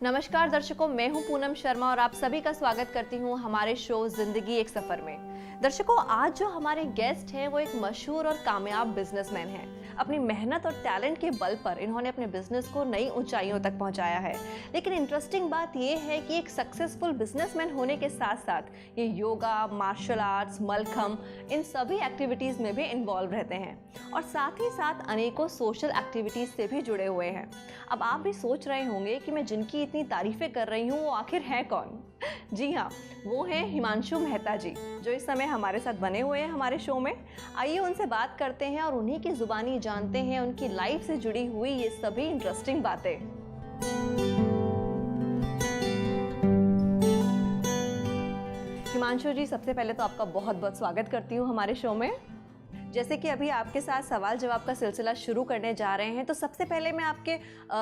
नमस्कार दर्शकों, मैं हूं पूनम शर्मा और आप सभी का स्वागत करती हूं हमारे शो जिंदगी एक सफर में। दर्शकों, आज जो हमारे गेस्ट हैं वो एक मशहूर और कामयाब बिजनेसमैन हैं। अपनी मेहनत और टैलेंट के बल पर इन्होंने अपने बिजनेस को नई ऊंचाइयों तक पहुंचाया है। लेकिन इंटरेस्टिंग बात ये है कि एक सक्सेसफुल बिजनेसमैन होने के साथ साथ ये योगा, मार्शल आर्ट्स, मलखम, इन सभी एक्टिविटीज़ में भी इन्वॉल्व रहते हैं और साथ ही साथ अनेकों सोशल एक्टिविटीज़ से भी जुड़े हुए हैं। अब आप भी सोच रहे होंगे कि मैं जिनकी इतनी तारीफ़ें कर रही हूँ वो आखिर हैं कौन? जी हाँ, वो हैं हिमांशु मेहता जी, जो इस समय हमारे साथ बने हुए हैं हमारे शो में। आइए उनसे बात करते हैं और उन्हीं की ज़ुबानी जानते हैं उनकी लाइफ से जुड़ी हुई ये सभी इंटरेस्टिंग बातें। हिमांशु जी, सबसे पहले तो आपका बहुत बहुत स्वागत करती हूँ हमारे शो में। जैसे कि अभी आपके साथ सवाल जवाब का सिलसिला शुरू करने जा रहे हैं, तो सबसे पहले मैं आपके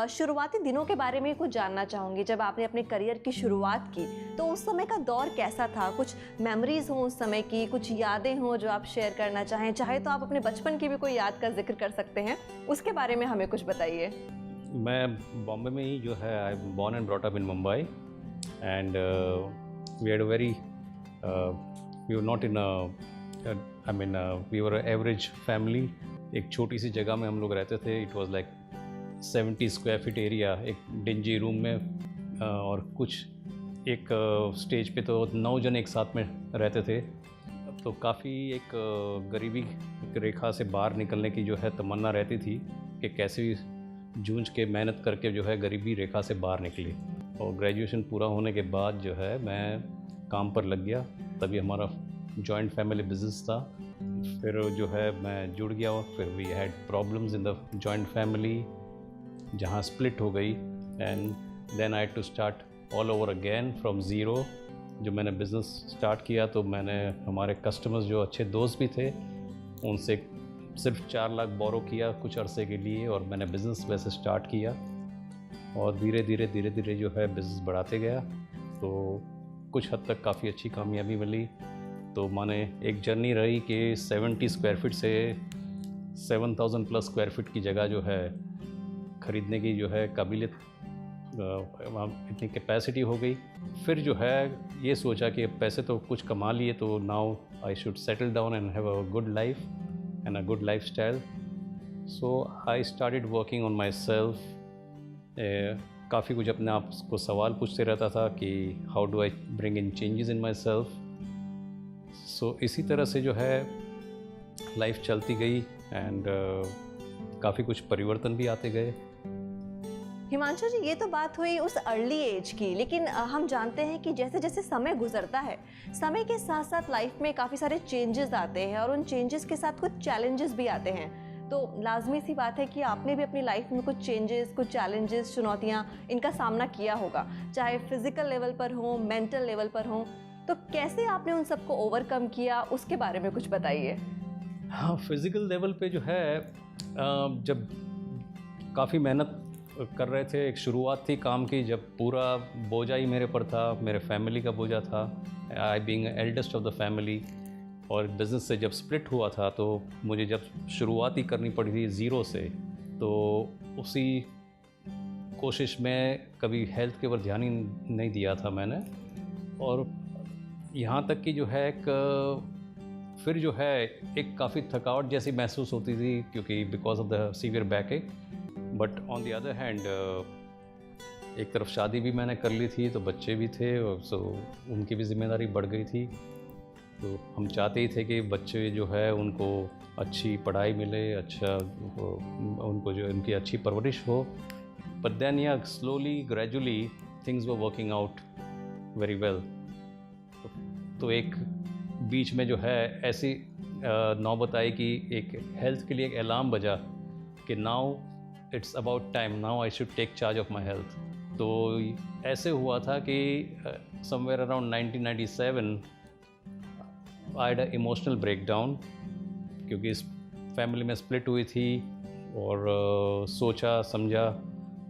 शुरुआती दिनों के बारे में कुछ जानना चाहूँगी। जब आपने अपने करियर की शुरुआत की तो उस समय का दौर कैसा था? कुछ मेमोरीज हों उस समय की, कुछ यादें हों जो आप शेयर करना चाहें, चाहे तो आप अपने बचपन की भी कोई याद का जिक्र कर सकते हैं, उसके बारे में हमें कुछ बताइए। मैं बॉम्बे में ही जो है, I am born and brought up in Mumbai and we had very we were not in we were average family. एक छोटी सी जगह में हम लोग रहते थे। It was like 70 square feet area, एक डिंजी रूम में और कुछ एक स्टेज पे तो 9 जन एक साथ में रहते थे। तो काफ़ी एक गरीबी रेखा से बाहर निकलने की जो है तमन्ना रहती थी कि कैसे भी जूझ के मेहनत करके जो है गरीबी रेखा से बाहर निकली। और ग्रेजुएशन पूरा होने के बाद जो है मैं काम पर लग गया। तभी हमारा जॉइंट फैमिली बिजनेस था। फिर जो है मैं जुड़ गया और फिर we had problems in the joint family, जहाँ स्प्लिट हो गई and then I had to start all over again from zero. जो मैंने बिज़नेस स्टार्ट किया तो मैंने हमारे कस्टमर्स जो अच्छे दोस्त भी थे उनसे सिर्फ 4 लाख बोरो किया कुछ अरसे के लिए और मैंने बिज़नेस वैसे स्टार्ट किया और धीरे धीरे जो है बिज़नेस बढ़ाते गया। तो कुछ हद तक काफ़ी अच्छी कामयाबी मिली। तो माने एक जर्नी रही कि 70 स्क्वायर फीट से 7000 प्लस स्क्वायर फीट की जगह जो है ख़रीदने की जो है काबिलियत, इतनी कैपेसिटी हो गई। फिर जो है ये सोचा कि पैसे तो कुछ कमा लिए, तो now I should settle down and have a good life and a good life style. So I started working on my self. काफ़ी कुछ अपने आप को सवाल पूछते रहता था कि how do I bring in changes in myself. So इसी तरह से जो है लाइफ चलती गई एंड काफ़ी कुछ परिवर्तन भी आते गए। हिमांशु जी, ये तो बात हुई उस अर्ली एज की, लेकिन हम जानते हैं कि जैसे जैसे समय गुजरता है, समय के साथ साथ लाइफ में काफ़ी सारे चेंजेस आते हैं और उन चेंजेस के साथ कुछ चैलेंजेस भी आते हैं। तो लाजमी सी बात है कि आपने भी अपनी लाइफ में कुछ चेंजेस, कुछ चैलेंजेस, चुनौतियाँ, इनका सामना किया होगा, चाहे फिजिकल लेवल पर हो, मेंटल लेवल पर हो। तो कैसे आपने उन सबको ओवरकम किया, उसके बारे में कुछ बताइए। हाँ, फिज़िकल लेवल पे जो है जब काफ़ी मेहनत कर रहे थे, एक शुरुआत थी काम की, जब पूरा बोझा ही मेरे पर था, मेरे फैमिली का बोझा था, I being eldest of the family. और बिज़नेस से जब स्प्लिट हुआ था तो मुझे जब शुरुआत ही करनी पड़ी थी ज़ीरो से, तो उसी कोशिश में कभी हेल्थ के ऊपर ध्यान ही नहीं दिया था मैंने। और यहाँ तक कि जो है फिर जो है एक काफ़ी थकावट जैसी महसूस होती थी, क्योंकि because of the severe backache. But on the other hand एक तरफ शादी भी मैंने कर ली थी, तो बच्चे भी थे और सो उनकी भी जिम्मेदारी बढ़ गई थी। तो हम चाहते ही थे कि बच्चे जो है उनको अच्छी पढ़ाई मिले, अच्छा उनको जो उनकी अच्छी परवरिश हो। बट देन या slowly gradually things were working out very well. तो एक बीच में जो है ऐसी नौबत आई कि एक हेल्थ के लिए एक अलार्म बजा कि now it's about time, now I should take charge of my health. तो ऐसे हुआ था कि somewhere around 1997 I had a emotional breakdown, क्योंकि इस फैमिली में स्प्लिट हुई थी और सोचा समझा।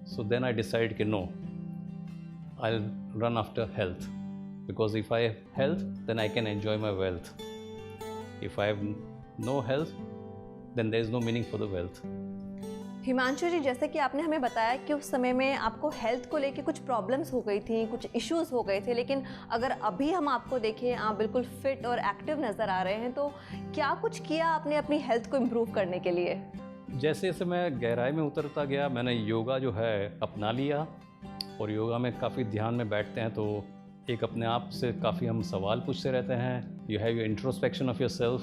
सो देन आई डिसाइड कि no, I run after health. because if I have health, then I can enjoy my wealth. If I have no health, then there is no meaning for the wealth. Himanshu ji, जैसे कि आपने हमें बताया कि उस समय में आपको हेल्थ को लेके कुछ प्रॉब्लम्स हो गई थी, कुछ इश्यूज हो गए थे, लेकिन अगर अभी हम आपको देखें, आप बिल्कुल फिट और एक्टिव नज़र आ रहे हैं, तो क्या कुछ किया आपने अपनी हेल्थ को इम्प्रूव करने के लिए? जैसे जैसे मैं गहराई में उतरता गया, मैंने योगा जो है अपना लिया, और योगा में काफ़ी ध्यान में बैठते हैं तो एक अपने आप से काफ़ी हम सवाल पूछते रहते हैं, you have your introspection of your self.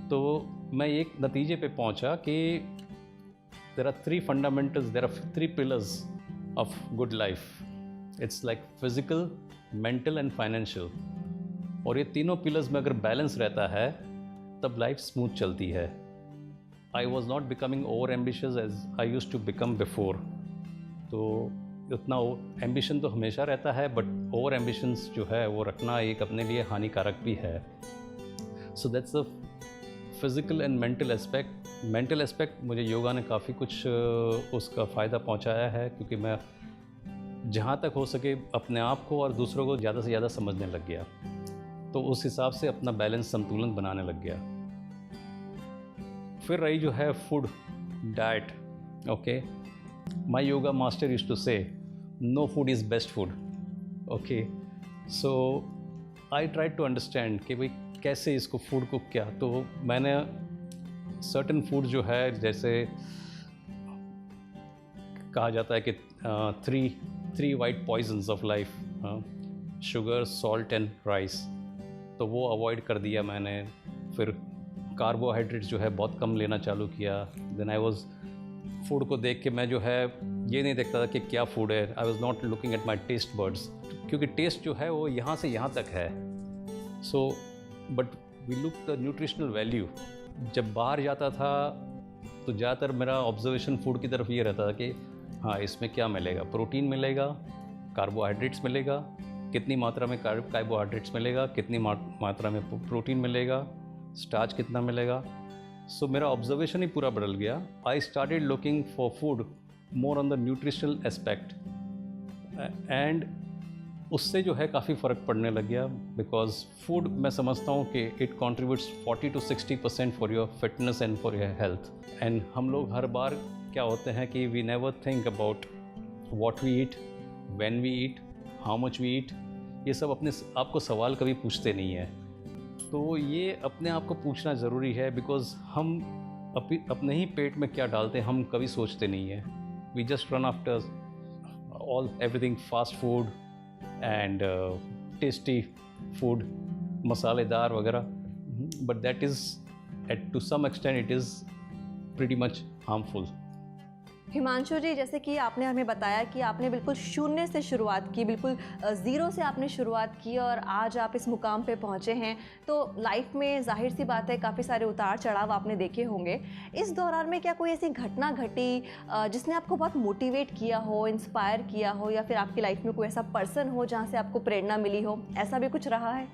तो मैं एक नतीजे पे पहुंचा कि there are 3 fundamentals, there are 3 pillars of good life. It's like physical, mental and financial. और ये तीनों पिलर्स में अगर बैलेंस रहता है तब लाइफ स्मूथ चलती है। I was not becoming over ambitious as I use to become before. तो उतना एम्बिशन तो हमेशा रहता है, बट ओवर एम्बिशंस जो है वो रखना एक अपने लिए हानिकारक भी है। So that's a physical and mental aspect. Mental aspect मुझे योगा ने काफ़ी कुछ उसका फ़ायदा पहुंचाया है, क्योंकि मैं जहाँ तक हो सके अपने आप को और दूसरों को ज़्यादा से ज़्यादा समझने लग गया, तो उस हिसाब से अपना बैलेंस, संतुलन बनाने लग गया। फिर रही जो है food, diet. Okay, my yoga master used to say no food is best food. Okay, so I try to understand कि भाई कैसे इसको फूड को क्या, तो मैंने सर्टेन फूड जो है, जैसे कहा जाता है कि three white poisons of life, sugar, salt and rice, तो वो अवॉइड कर दिया मैंने। फिर कार्बोहाइड्रेट्स जो है बहुत कम लेना चालू किया। देन आई वाज फूड को देख के मैं जो है ये नहीं देखता था कि क्या फूड है। I was not looking at my taste buds, क्योंकि टेस्ट जो है वो यहाँ से यहाँ तक है। So but we look the nutritional value. जब बाहर जाता था तो ज़्यादातर मेरा ऑब्जर्वेशन फूड की तरफ ये रहता था कि हाँ, इसमें क्या मिलेगा, प्रोटीन मिलेगा, कार्बोहाइड्रेट्स मिलेगा, कितनी मात्रा में कार्बोहाइड्रेट्स मिलेगा, कितनी मात्रा में प्रोटीन मिलेगा, स्टार्च कितना मिलेगा। सो मेरा ऑब्जर्वेशन ही पूरा बदल गया। I started looking for food more on the nutritional aspect, and उससे जो है काफ़ी फ़र्क पड़ने लग गया। बिकॉज फूड मैं समझता हूँ कि it contributes 40 to 60% for your fitness and for your health. And हम लोग हर बार क्या होते हैं कि we never think about what we eat, when we eat, how much we eat. ये सब अपने आपको सवाल कभी पूछते नहीं है। तो ये अपने आप को पूछना ज़रूरी है, बिकॉज हम अपने ही पेट में क्या डालते हैं हम कभी सोचते नहीं हैं। We just run after everything fast food and tasty food, मसालेदार वगैरह, but that is at to some extent it is pretty much harmful. Himanshu ji, जैसे कि आपने हमें बताया कि आपने बिल्कुल शून्य से शुरुआत की, बिल्कुल ज़ीरो से आपने शुरुआत की और आज आप इस मुकाम पे पहुँचे हैं। तो लाइफ में जाहिर सी बात है काफ़ी सारे उतार चढ़ाव आपने देखे होंगे। इस दौरान में क्या कोई ऐसी घटना घटी जिसने आपको बहुत मोटिवेट किया हो, इंस्पायर किया हो, या फिर आपकी लाइफ में कोई ऐसा पर्सन हो जहाँ से आपको प्रेरणा मिली हो? ऐसा भी कुछ रहा है?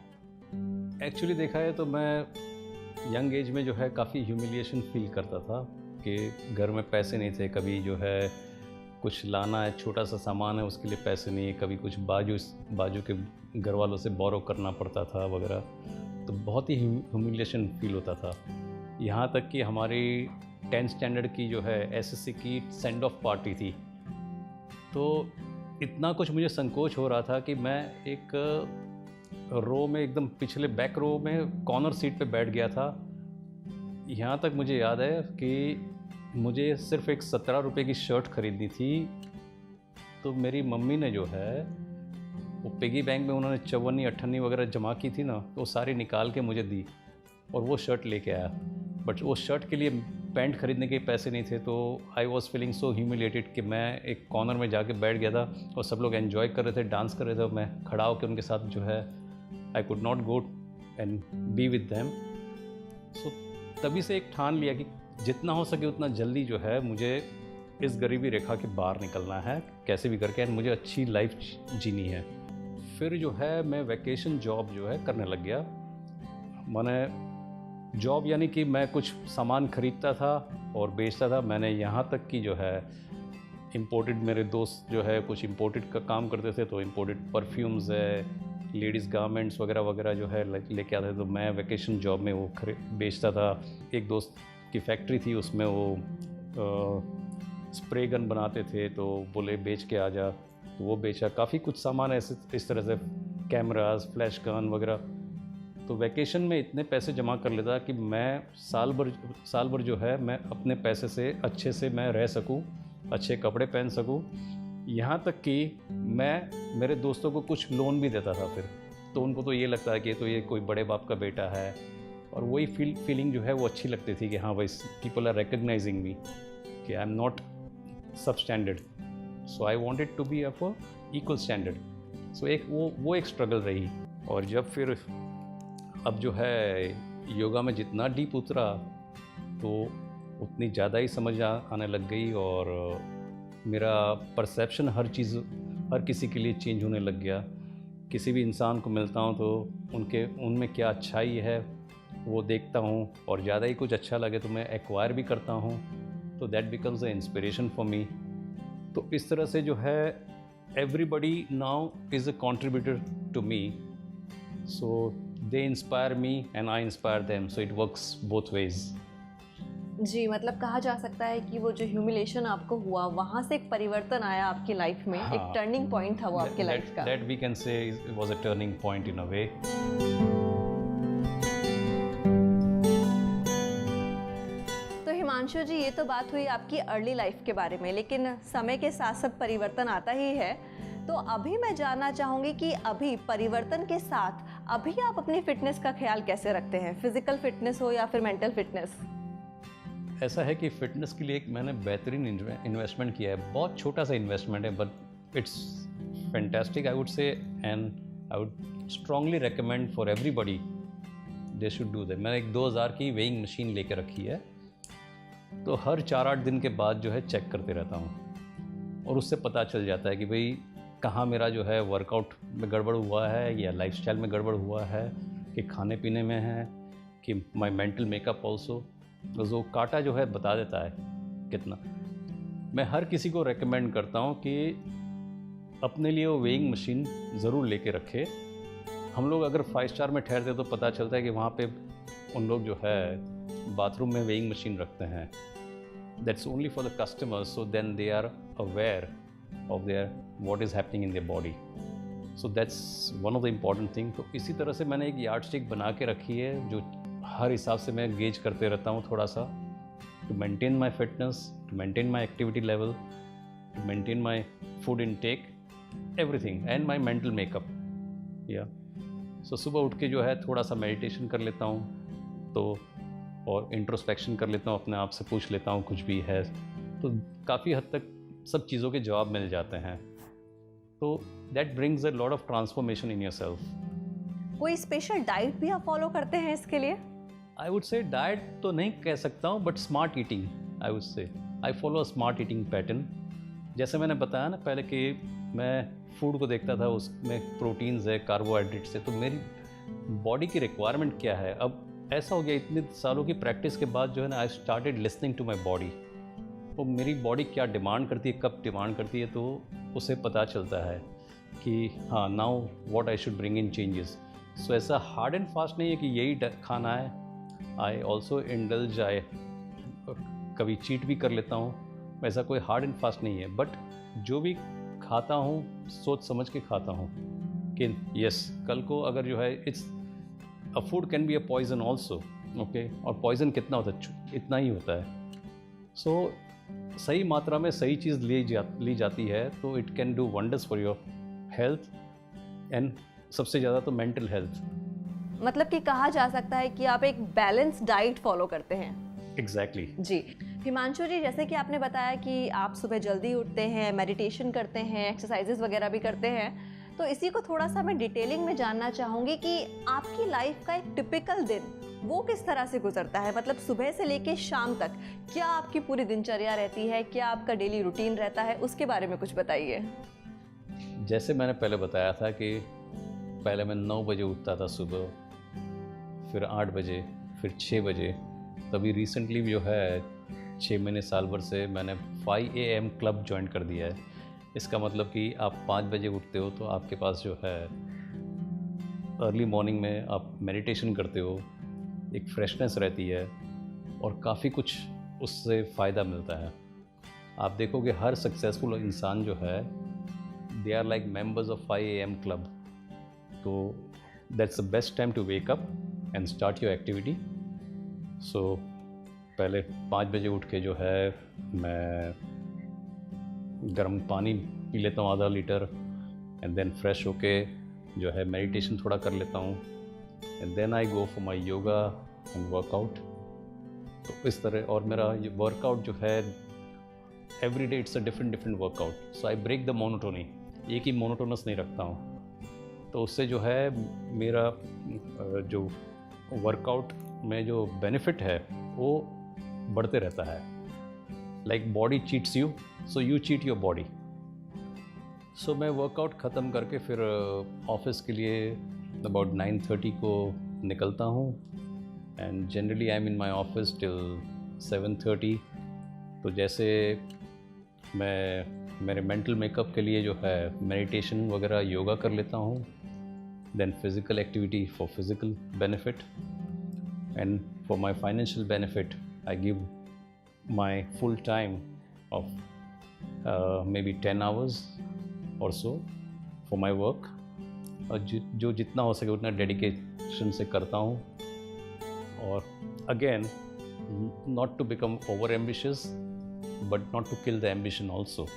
एक्चुअली देखा है तो मैं यंग एज में जो है काफ़ी ह्यूमिलिएशन फील करता था कि घर में पैसे नहीं थे, कभी जो है कुछ लाना है, छोटा सा सामान है उसके लिए पैसे नहीं है, कभी कुछ बाजू के घर वालों से बोरो करना पड़ता था वगैरह। तो बहुत ही ह्यूमिलिएशन फील होता था। यहाँ तक कि हमारी 10th स्टैंडर्ड की जो है एसएससी की सेंड ऑफ पार्टी थी, तो इतना कुछ मुझे संकोच हो रहा था कि मैं एक रो में, एकदम पिछले बैक रो में कॉर्नर सीट पे बैठ गया था। यहाँ तक मुझे याद है कि मुझे सिर्फ एक 17 रुपये की शर्ट ख़रीदनी थी, तो मेरी मम्मी ने जो है वो पिगी बैंक में उन्होंने 54 58 वगैरह जमा की थी ना, तो वो सारी निकाल के मुझे दी और वो शर्ट लेके आया। बट वो शर्ट के लिए पैंट ख़रीदने के पैसे नहीं थे, तो I was feeling so humiliated कि मैं एक कॉर्नर में जाके बैठ गया था और सब लोग एंजॉय कर रहे थे, डांस कर रहे थे, मैं खड़ा होकर उनके साथ जो है I could not go and be with them. So तभी से एक ठान लिया कि जितना हो सके उतना जल्दी जो है मुझे इस गरीबी रेखा के बाहर निकलना है, कैसे भी करके, एंड मुझे अच्छी लाइफ जीनी है। फिर जो है मैं वैकेशन जॉब जो है करने लग गया। मैंने जॉब यानी कि मैं कुछ सामान खरीदता था और बेचता था। मैंने यहाँ तक कि जो है इम्पोर्टेड, मेरे दोस्त जो है कुछ इम्पोर्टेड का काम करते थे, तो इम्पोर्टेड परफ्यूम्स है लेडीज़ गारमेंट्स वगैरह वगैरह जो है लेके आते थे, तो मैं वैकेशन जॉब में वो बेचता था। एक दोस्त की फैक्ट्री थी, उसमें वो स्प्रे गन बनाते थे, तो बोले बेच के आ जा, तो वो बेचा। काफ़ी कुछ सामान ऐसे इस तरह से, कैमरास, फ्लैश गन वगैरह। तो वैकेशन में इतने पैसे जमा कर लेता कि मैं साल भर जो है मैं अपने पैसे से अच्छे से मैं रह सकूं, अच्छे कपड़े पहन सकूं। यहाँ तक कि मैं मेरे दोस्तों को कुछ लोन भी देता था फिर, तो उनको तो ये लगता है कि तो ये कोई बड़े बाप का बेटा है, और वही फीलिंग जो है वो अच्छी लगती थी कि हाँ भाई, पीपल आर रिकग्नाइजिंग मी कि I am not substandard, so I wanted to be of equal standard. So वो एक स्ट्रगल रही। और जब फिर अब जो है योगा में जितना डीप उतरा, तो उतनी ज़्यादा ही समझ आने लग गई, और मेरा परसेप्शन हर किसी के लिए चेंज होने लग गया। किसी भी इंसान को मिलता हूँ तो उनमें क्या अच्छाई है वो देखता हूँ, और ज़्यादा ही कुछ अच्छा लगे तो मैं एक्वायर भी करता हूँ, तो that becomes a inspiration for me. तो इस तरह से जो है everybody now is a contributor to me, so they inspire me and I inspire them, so it works both ways. जी, मतलब कहा जा सकता है कि वो जो ह्यूमिलेशन आपको हुआ, वहाँ से एक परिवर्तन आया आपकी लाइफ में। हाँ, एक टर्निंग पॉइंट था वो आपके लाइफ का। That we can say was a turning point in a way. तो हिमांशु जी, ये तो बात हुई आपकी अर्ली लाइफ के बारे में, लेकिन समय के साथ साथ परिवर्तन आता ही है। तो अभी मैं जानना चाहूँगी कि अभी परिवर्तन के साथ अभी आप अपनी फिटनेस का ख्याल कैसे रखते हैं, फिजिकल फिटनेस हो या फिर मेंटल फिटनेस? ऐसा है कि फ़िटनेस के लिए एक मैंने बेहतरीन इन्वेस्टमेंट किया है। बहुत छोटा सा इन्वेस्टमेंट है, but it's fantastic I would say, and I would strongly recommend for everybody they should do that. मैंने एक 2000 की वेइंग मशीन लेके रखी है, तो हर 4-8 दिन के बाद जो है चेक करते रहता हूँ, और उससे पता चल जाता है कि भाई कहाँ मेरा जो है वर्कआउट में गड़बड़ हुआ है, या लाइफस्टाइल में गड़बड़ हुआ है, कि खाने पीने में है, कि माय मेंटल मेकअप ऑल्सो। तो जो काटा जो है बता देता है कितना। मैं हर किसी को रेकमेंड करता हूँ कि अपने लिए वो वेइंग मशीन ज़रूर लेके रखे। हम लोग अगर 5 स्टार में ठहरते तो पता चलता है कि वहाँ पे उन लोग जो है बाथरूम में वेइंग मशीन रखते हैं। That's only for the customers, so then they are aware of their what is happening in their body. So that's one of the important thing. तो इसी तरह से मैंने एक यार्ड स्टिक बना के रखी है, जो हर हिसाब से मैं गेज करते रहता हूँ थोड़ा सा, to maintain my fitness, to maintain my activity level, to maintain my food intake, everything, and my mental makeup. या सो सुबह उठ के जो है थोड़ा सा मेडिटेशन कर लेता हूँ, तो और इंट्रोस्पेक्शन कर लेता हूँ, अपने आप से पूछ लेता हूँ कुछ भी है, तो काफ़ी हद तक सब चीज़ों के जवाब मिल जाते हैं। तो that brings a lot of transformation in yourself. कोई स्पेशल डाइट भी आप फॉलो करते हैं इसके लिए? आई वुड से डाइट तो नहीं कह सकता हूँ, but smart eating I would say. I follow a smart eating pattern. जैसे मैंने बताया ना पहले कि मैं फूड को देखता था, उसमें प्रोटीन्स है, कार्बोहाइड्रेट्स है, तो मेरी बॉडी की रिक्वायरमेंट क्या है। अब ऐसा हो गया, इतने सालों की प्रैक्टिस के बाद जो है ना, I started listening to my body. तो मेरी बॉडी क्या डिमांड करती है, कब डिमांड करती है, तो उसे पता चलता है कि हाँ, now what I should bring in changes. So ऐसा हार्ड एंड फास्ट नहीं है कि यही खाना है। आई ऑल्सो इंडल्ज, आई कभी चीट भी कर लेता हूँ। ऐसा कोई हार्ड एंड फास्ट नहीं है, बट जो भी खाता हूँ सोच समझ के खाता हूँ कि यस, कल को अगर जो है a food can be a poison also, okay. और पॉइजन कितना होता है? इतना ही होता है। सो सही मात्रा में सही चीज़ ली जाती है तो it can do wonders for your health, and सबसे ज़्यादा तो मेंटल हेल्थ। मतलब कि कहा जा सकता है कि आप एक बैलेंस डाइट फॉलो करते हैं। एग्जैक्टली जी। हिमांशु जी, जैसे कि आपने बताया कि आप सुबह जल्दी उठते हैं, मेडिटेशन करते हैं, एक्सरसाइजेस वगैरह भी करते हैं, तो इसी को थोड़ा सा मैं डिटेलिंग में जानना चाहूँगी कि आपकी लाइफ का एक टिपिकल दिन वो किस तरह से गुजरता है। मतलब सुबह से लेके शाम तक क्या आपकी पूरी दिनचर्या रहती है, क्या आपका डेली रूटीन रहता है, उसके बारे में कुछ बताइए। जैसे मैंने पहले बताया था कि पहले मैं 9 बजे उठता था सुबह, फिर 8 बजे, फिर 6 बजे। तभी रिसेंटली जो है 6 महीने साल भर से मैंने 5 AM क्लब ज्वाइन कर दिया है। इसका मतलब कि आप 5 बजे उठते हो तो आपके पास जो है अर्ली मॉर्निंग में आप मेडिटेशन करते हो, एक फ्रेशनेस रहती है और काफ़ी कुछ उससे फ़ायदा मिलता है। आप देखोगे हर सक्सेसफुल इंसान जो है, they are like members of 5 AM club. तो that's the best time to wake up and start your activity. So पहले 5 बजे उठ के जो है मैं गर्म पानी पी लेता हूँ आधा लीटर, एंड देन फ्रेश होके जो है मेडिटेशन थोड़ा कर लेता हूँ, and then I go for my yoga and workout. तो इस तरह, और मेरा ये वर्कआउट जो है every day it's a different workout, so I break the monotony, एक ही मोनोटोनस नहीं रखता हूँ। तो उससे जो है मेरा जो वर्कआउट में जो बेनिफिट है वो बढ़ते रहता है। Like body cheats you, so you cheat your body. So मैं वर्कआउट ख़त्म करके फिर ऑफिस के लिए अबाउट 9:30 को निकलता हूँ, and generally I am in my office till 7:30। तो जैसे मैं मेरे मेंटल मेकअप के लिए जो है मेडिटेशन वगैरह योगा कर लेता हूँ, then physical activity for physical benefit, and for my financial benefit I give my full time of maybe 10 hours और सो फॉर माई वर्क। और जो जितना हो सके उतना डेडिकेशन से करता हूँ। और again, not to become over ambitious but not to kill the ambition also.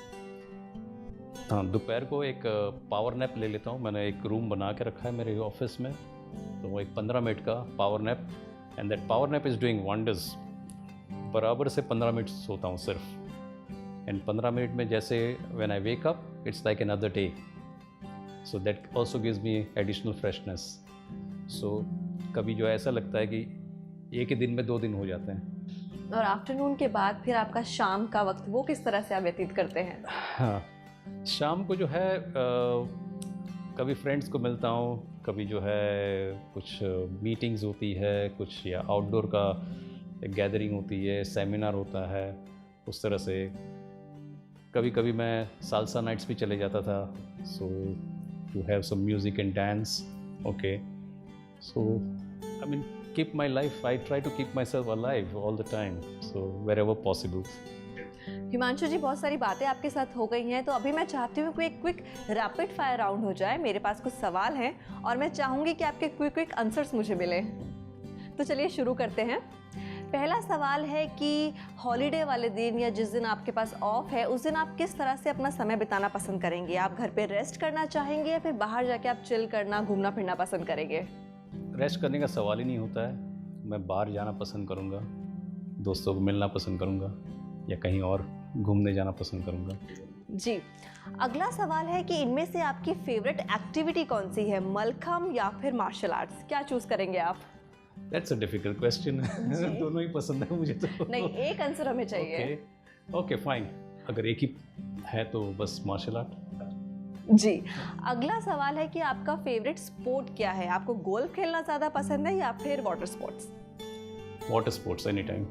हाँ, दोपहर को एक पावर नैप ले लेता हूँ। मैंने एक रूम बना के रखा है मेरे ऑफिस में, तो वो एक 15 मिनट का power nap, and that power nap is doing wonders. बराबर से 15 मिनट सोता हूँ सिर्फ, एंड 15 मिनट में जैसे when I wake up it's like another day, so that also gives me additional freshness. So कभी जो ऐसा लगता है कि एक ही दिन में 2 दिन हो जाते हैं। और आफ्टरनून के बाद फिर आपका शाम का वक्त वो किस तरह से आप व्यतीत करते हैं? हाँ, शाम को जो है कभी फ्रेंड्स को मिलता हूँ, कभी जो है कुछ मीटिंग्स होती है, कुछ या आउटडोर का एक गैदरिंग होती है, सेमिनार होता है, उस तरह से। कभी कभी मैं सालसा नाइट्स भी चले जाता था, so to have some music and dance. Okay, so I mean keep my life, I try to keep myself alive all the time, so wherever possible. Himanshu ji, बहुत सारी बातें आपके साथ हो गई हैं, तो अभी मैं चाहती हूँ कि एक क्विक रैपिड फायर राउंड हो जाए। मेरे पास कुछ सवाल हैं और मैं चाहूँगी कि आपके क्विक आंसर्स मुझे मिले। तो चलिए शुरू करते हैं। पहला सवाल है कि हॉलीडे वाले दिन या जिस दिन आपके पास ऑफ है उस दिन आप किस तरह से अपना समय बिताना पसंद करेंगे? आप घर पे रेस्ट करना चाहेंगे या फिर बाहर जाके आप चिल करना, घूमना फिरना पसंद करेंगे? रेस्ट करने का सवाल ही नहीं होता है। मैं बाहर जाना पसंद करूँगा, दोस्तों को मिलना पसंद करूँगा, या कहीं और घूमने जाना पसंद करूँगा। जी, अगला सवाल है कि इनमें से आपकी फेवरेट एक्टिविटी कौन सी है, मलखम्ब या फिर मार्शल आर्ट्स? क्या चूज करेंगे आप? That's a difficult question. दोनों ही पसंद है मुझे तो। नहीं, एक आंसर हमें चाहिए। ओके फाइन, अगर एक ही है तो बस मार्शल आर्ट। जी, अगला सवाल है कि आपका फेवरेट स्पोर्ट क्या है? आपको गोल्फ खेलना ज़्यादा पसंद है या फिर water sports? Water sports any time.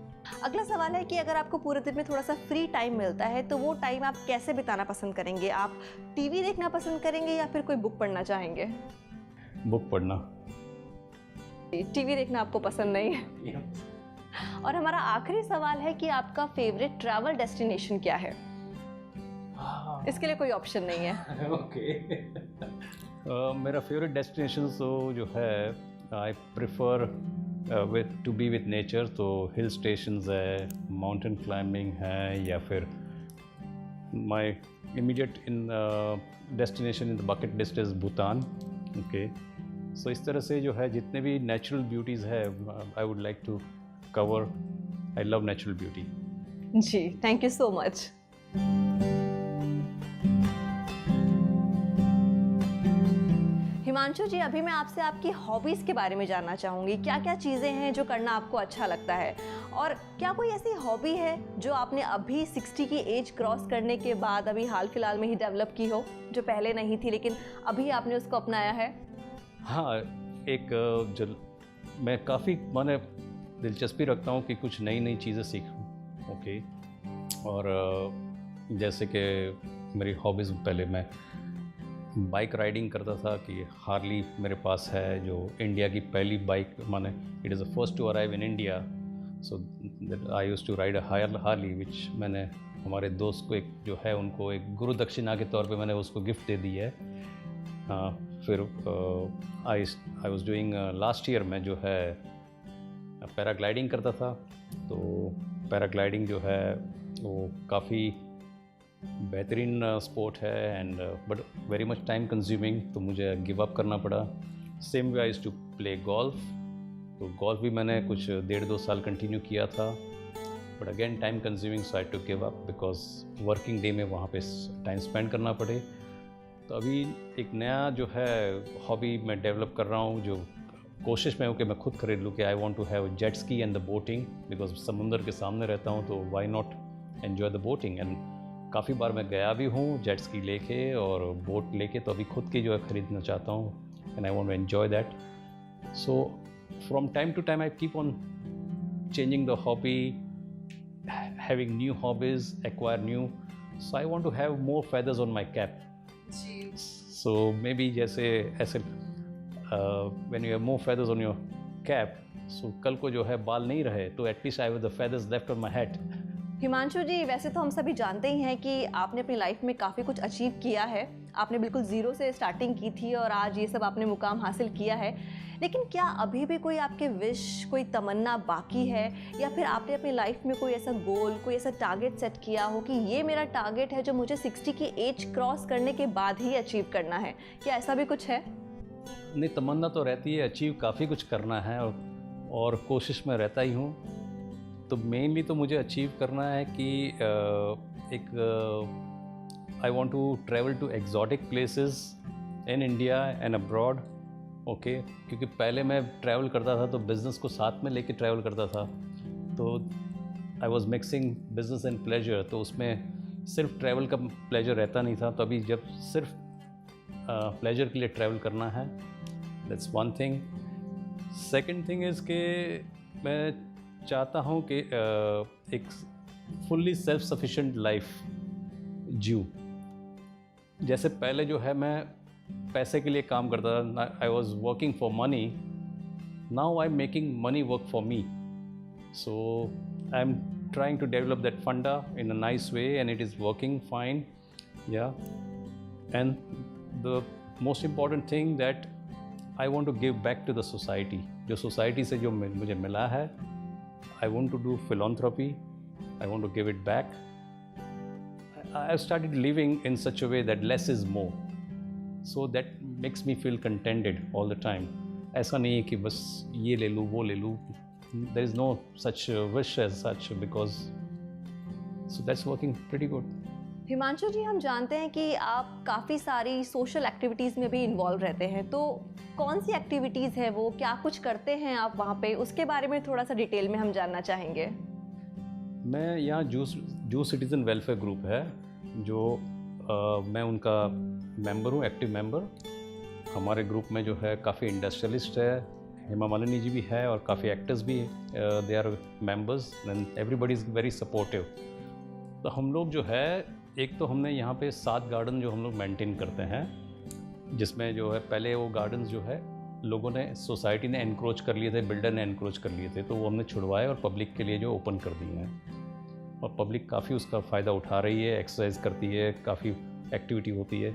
अगला सवाल है कि अगर आपको पूरे दिन में थोड़ा सा फ्री टाइम मिलता है तो वो टाइम आप कैसे बिताना पसंद करेंगे? आप टीवी देखना पसंद करेंगे या फिर कोई बुक पढ़ना चाहेंगे? बुक पढ़ना। टीवी देखना आपको पसंद नहीं है। और हमारा आखिरी सवाल है कि आपका फेवरेट ट्रैवल डेस्टिनेशन क्या है? इसके लिए कोई ऑप्शन नहीं है। ओके। मेरा फेवरेट डेस्टिनेशन तो जो है, I prefer to be with nature, तो हिल स्टेशंस है, माउंटेन क्लाइंबिंग है, या फिर my immediate in destination in the bucket list is Bhutan. Okay, so इस तरह से जो है जितने भी नेचुरल ब्यूटीज़ है I would like to cover. I love natural beauty. जी, thank you so much. Himanshu ji, अभी मैं आपसे आपकी हॉबीज़ के बारे में जानना चाहूँगी। क्या क्या चीज़ें हैं जो करना आपको अच्छा लगता है, और क्या कोई ऐसी हॉबी है जो आपने अभी 60 की एज क्रॉस करने के बाद अभी हाल फिलहाल में ही डेवलप की हो, जो पहले नहीं थी लेकिन अभी आपने उसको अपनाया है? हाँ, एक जो मैं काफ़ी माने दिलचस्पी रखता हूँ कि कुछ नई नई चीज़ें सीखूँ। ओके, और जैसे कि मेरी हॉबीज़, पहले मैं बाइक राइडिंग करता था कि हार्ली मेरे पास है, जो इंडिया की पहली बाइक, माने it is the first to arrive in India, so I used to ride a Harley which मैंने हमारे दोस्त को एक जो है उनको एक गुरु दक्षिणा के तौर पे मैंने उसको गिफ्ट दे दी है। फिर I was doing last year में जो है पैराग्लाइडिंग करता था। तो पैराग्लाइडिंग जो है वो काफ़ी बेहतरीन स्पोर्ट है and but very much time consuming, तो मुझे गिव अप करना पड़ा। Same way I used to play golf, तो गोल्फ भी मैंने कुछ 1.5-2 साल कंटिन्यू किया था, but again time consuming, so I to give up because working day में वहाँ पे टाइम स्पेंड करना पड़े। तो अभी एक नया जो है हॉबी मैं डेवलप कर रहा हूँ, जो कोशिश में हूँ कि मैं खुद खरीद लूँ कि I want to have jet ski and the boating, because समुंदर के सामने रहता हूँ तो why not enjoy the boating. And काफ़ी बार मैं गया भी हूँ जेट स्की लेके और बोट लेके, तो अभी खुद की जो है ख़रीदना चाहता हूँ and I want to enjoy that. So from time to time I keep on changing the hobby, having new hobbies, acquire new, so I want to have more feathers on my cap. So maybe जैसे ऐसे when you have more feathers on your cap, so कल को जो है बाल नहीं रहे तो at least I have the feathers left on my head. Himanshu ji, वैसे तो हम सभी जानते ही हैं कि आपने अपनी लाइफ में काफ़ी कुछ अचीव किया है। आपने बिल्कुल ज़ीरो से स्टार्टिंग की थी और आज ये सब आपने मुकाम हासिल किया है, लेकिन क्या अभी भी कोई आपके विश, कोई तमन्ना बाकी है, या फिर आपने अपनी लाइफ में कोई ऐसा गोल, कोई ऐसा टारगेट सेट किया हो कि ये मेरा टारगेट है जो मुझे 60 की एज क्रॉस करने के बाद ही अचीव करना है? क्या ऐसा भी कुछ है? नहीं, तमन्ना तो रहती है, अचीव काफ़ी कुछ करना है और कोशिश में रहता ही हूँ। तो मेनली तो मुझे अचीव करना है कि एक I want to travel to exotic places in India and abroad. Okay, क्योंकि पहले मैं ट्रैवल करता था तो बिज़नेस को साथ में लेके ट्रैवल करता था, तो I was mixing business and pleasure, तो उसमें सिर्फ ट्रैवल का प्लेजर रहता नहीं था। तो अभी जब सिर्फ प्लेजर के लिए ट्रैवल करना है, that's one thing. Second thing is कि मैं चाहता हूँ कि एक फुल्ली सेल्फ सफिशिएंट लाइफ जीऊँ। जैसे पहले जो है मैं पैसे के लिए काम करता था, I was working for money, now I am making money work for me. So I am trying to develop that funda in a nice way and it is working fine, yeah. And the most important thing that I want to give back to the society, जो society से जो मुझे मिला है, I want to do philanthropy, I want to give it back. I've started living in such a way that less is more, so that makes me feel contented all the time. ऐसा नहीं है कि बस ये ले लूँ वो ले लूँ, there is no such wish as such, because so that's working pretty good. Himanshu जी, हम जानते हैं कि आप काफ़ी सारी सोशल एक्टिविटीज़ में भी इन्वॉल्व रहते हैं, तो कौन सी एक्टिविटीज़ है वो, क्या कुछ करते हैं आप वहाँ पे, उसके बारे में थोड़ा सा डिटेल में हम जानना चाहेंगे। मैं यहाँ जू सिटीज़न वेलफेयर ग्रुप है जो मैं उनका मेंबर हूँ, एक्टिव मेंबर। हमारे ग्रुप में जो है काफ़ी इंडस्ट्रियलिस्ट है, हेमा मालिनी जी भी है और काफ़ी एक्टर्स भी, they are members and everybody is very supportive. तो हम लोग जो है, एक तो हमने यहाँ पे 7 गार्डन जो हम लोग मेंटेन करते हैं, जिसमें जो है पहले वो गार्डन्स जो है लोगों ने, सोसाइटी ने एनक्रोच कर लिए थे, बिल्डर ने एनक्रोच कर लिए थे, तो वो हमने छुड़वाए और पब्लिक के लिए जो ओपन कर दिए हैं, और पब्लिक काफ़ी उसका फ़ायदा उठा रही है, एक्सरसाइज करती है, काफ़ी एक्टिविटी होती है।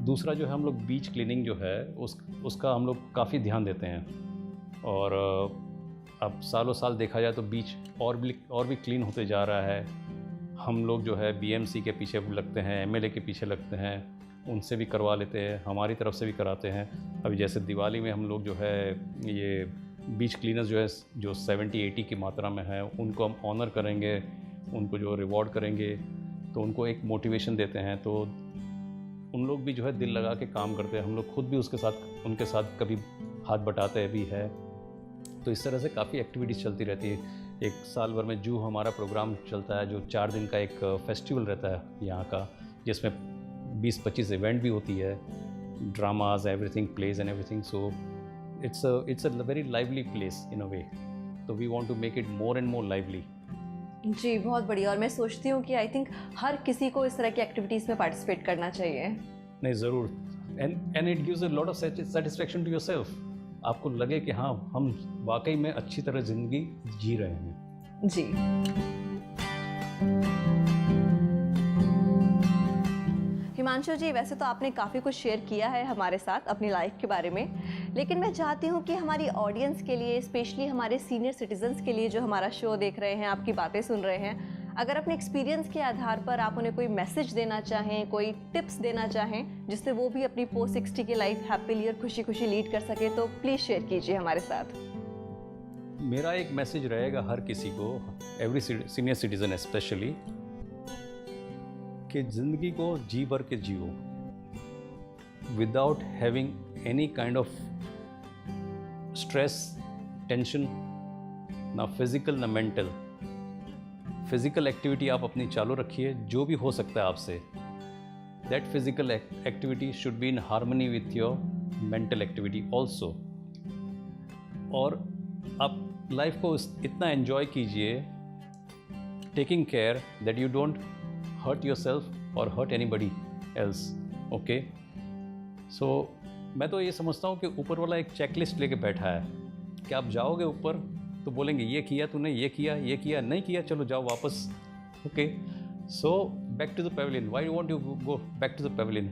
दूसरा जो है हम लोग बीच क्लीनिंग जो है उसका हम लोग काफ़ी ध्यान देते हैं, और अब सालों साल देखा जाए तो बीच और भी क्लीन होते जा रहा है। हम लोग जो है बीएमसी के पीछे लगते हैं, एमएलए के पीछे लगते हैं, उनसे भी करवा लेते हैं, हमारी तरफ से भी कराते हैं। अभी जैसे दिवाली में हम लोग जो है ये बीच क्लीनर्स जो है, जो 70-80 की मात्रा में है, उनको हम ऑनर करेंगे, उनको जो रिवॉर्ड करेंगे, तो उनको एक मोटिवेशन देते हैं, तो उन लोग भी जो है दिल लगा के काम करते हैं। हम लोग खुद भी उनके साथ कभी हाथ बटाते भी है। तो इस तरह से काफ़ी एक्टिविटीज़ चलती रहती है। एक साल भर में जू हमारा प्रोग्राम चलता है, जो 4 दिन का एक फेस्टिवल रहता है यहाँ का, जिसमें 20-25 इवेंट भी होती है, dramas, everything, plays and everything. So it's a very lively place in a way, तो we want to make it more and more lively. जी, बहुत बढ़िया। और मैं सोचती हूँ कि आई थिंक हर किसी को इस तरह की एक्टिविटीज़ में पार्टिसिपेट करना चाहिए। नहीं, ज़रूर, and it gives a lot of satisfaction to yourself. आपको लगे कि हाँ, हम वाकई में अच्छी तरह ज़िंदगी जी रहे हैं। जी। हिमांशु जी, वैसे तो आपने काफ़ी कुछ शेयर किया है हमारे साथ अपनी लाइफ के बारे में, लेकिन मैं चाहती हूँ कि हमारी ऑडियंस के लिए, स्पेशली हमारे सीनियर सिटीजन्स के लिए जो हमारा शो देख रहे हैं, आपकी बातें सुन रहे हैं, अगर अपने एक्सपीरियंस के आधार पर आप उन्हें कोई मैसेज देना चाहें, कोई टिप्स देना चाहें, जिससे वो भी अपनी पोस्ट 60 की लाइफ हैप्पीली और खुशी खुशी लीड कर सके, तो प्लीज़ शेयर कीजिए हमारे साथ। मेरा एक मैसेज रहेगा हर किसी को, एवरी सीनियर सिटीजन स्पेशली, कि ज़िंदगी को जी भर के जियो without having any kind of stress, tension, ना फिजिकल ना मेंटल। फिजिकल एक्टिविटी आप अपनी चालू रखिए, जो भी हो सकता है आपसे। That physical activity should be in harmony with your mental activity also. और आप लाइफ को इतना एंजॉय कीजिए, taking care that you don't hurt yourself or hurt anybody else, okay? So मैं तो ये समझता हूँ कि ऊपर वाला एक चेकलिस्ट लेके बैठा है कि आप जाओगे ऊपर तो बोलेंगे ये किया तूने, ये किया, नहीं किया, चलो जाओ वापस, okay? So back to the pavilion. Why you want to go back to the pavilion?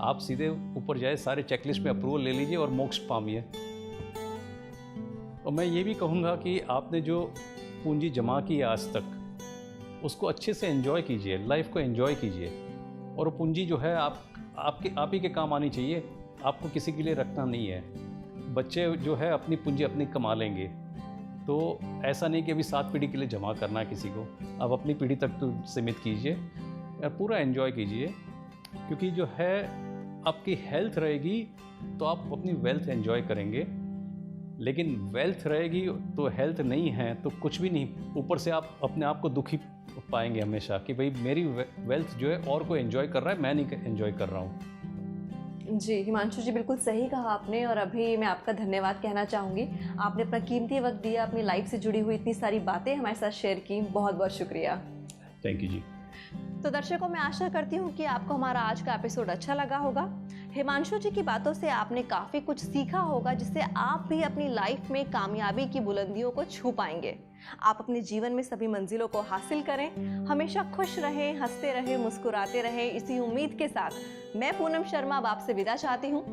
आप सीधे ऊपर जाए, सारे चेकलिस्ट में अप्रूवल ले लीजिए और मोक्ष पामिए। और मैं ये भी कहूँगा कि आपने जो पूंजी जमा की है आज तक, उसको अच्छे से एंजॉय कीजिए, लाइफ को एंजॉय कीजिए। और वो पूंजी जो है आप ही के काम आनी चाहिए, आपको किसी के लिए रखना नहीं है। बच्चे जो है अपनी पूंजी अपनी कमा लेंगे, तो ऐसा नहीं कि अभी 7 पीढ़ी के लिए जमा करना है किसी को। आप अपनी पीढ़ी तक तो सीमित कीजिए और पूरा एंजॉय कीजिए, क्योंकि जो है आपकी हेल्थ रहेगी तो आप अपनी वेल्थ एंजॉय करेंगे। लेकिन वेल्थ रहेगी तो हेल्थ नहीं है तो कुछ भी नहीं, ऊपर से आप अपने आप को दुखी पाएंगे हमेशा कि भाई मेरी वेल्थ जो है और कोई एंजॉय कर रहा है, मैं नहीं एंजॉय कर रहा हूँ। जी हिमांशु जी, बिल्कुल सही कहा आपने, और अभी मैं आपका धन्यवाद कहना चाहूँगी। आपने अपना कीमती वक्त दिया, अपनी लाइफ से जुड़ी हुई इतनी सारी बातें हमारे साथ शेयर की, बहुत बहुत शुक्रिया। थैंक यू जी। तो दर्शकों, मैं आशा करती हूँ कि आपको हमारा आज का एपिसोड अच्छा लगा होगा। हिमांशु जी की बातों से आपने काफ़ी कुछ सीखा होगा, जिससे आप भी अपनी लाइफ में कामयाबी की बुलंदियों को छू पाएंगे। आप अपने जीवन में सभी मंजिलों को हासिल करें, हमेशा खुश रहें, हंसते रहें, मुस्कुराते रहें। इसी उम्मीद के साथ मैं पूनम शर्मा अब आपसे विदा चाहती हूँ।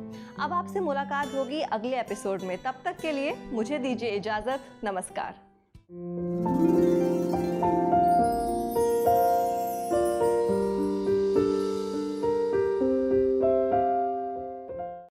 अब आपसे मुलाकात होगी अगले एपिसोड में। तब तक के लिए मुझे दीजिए इजाज़त। नमस्कार।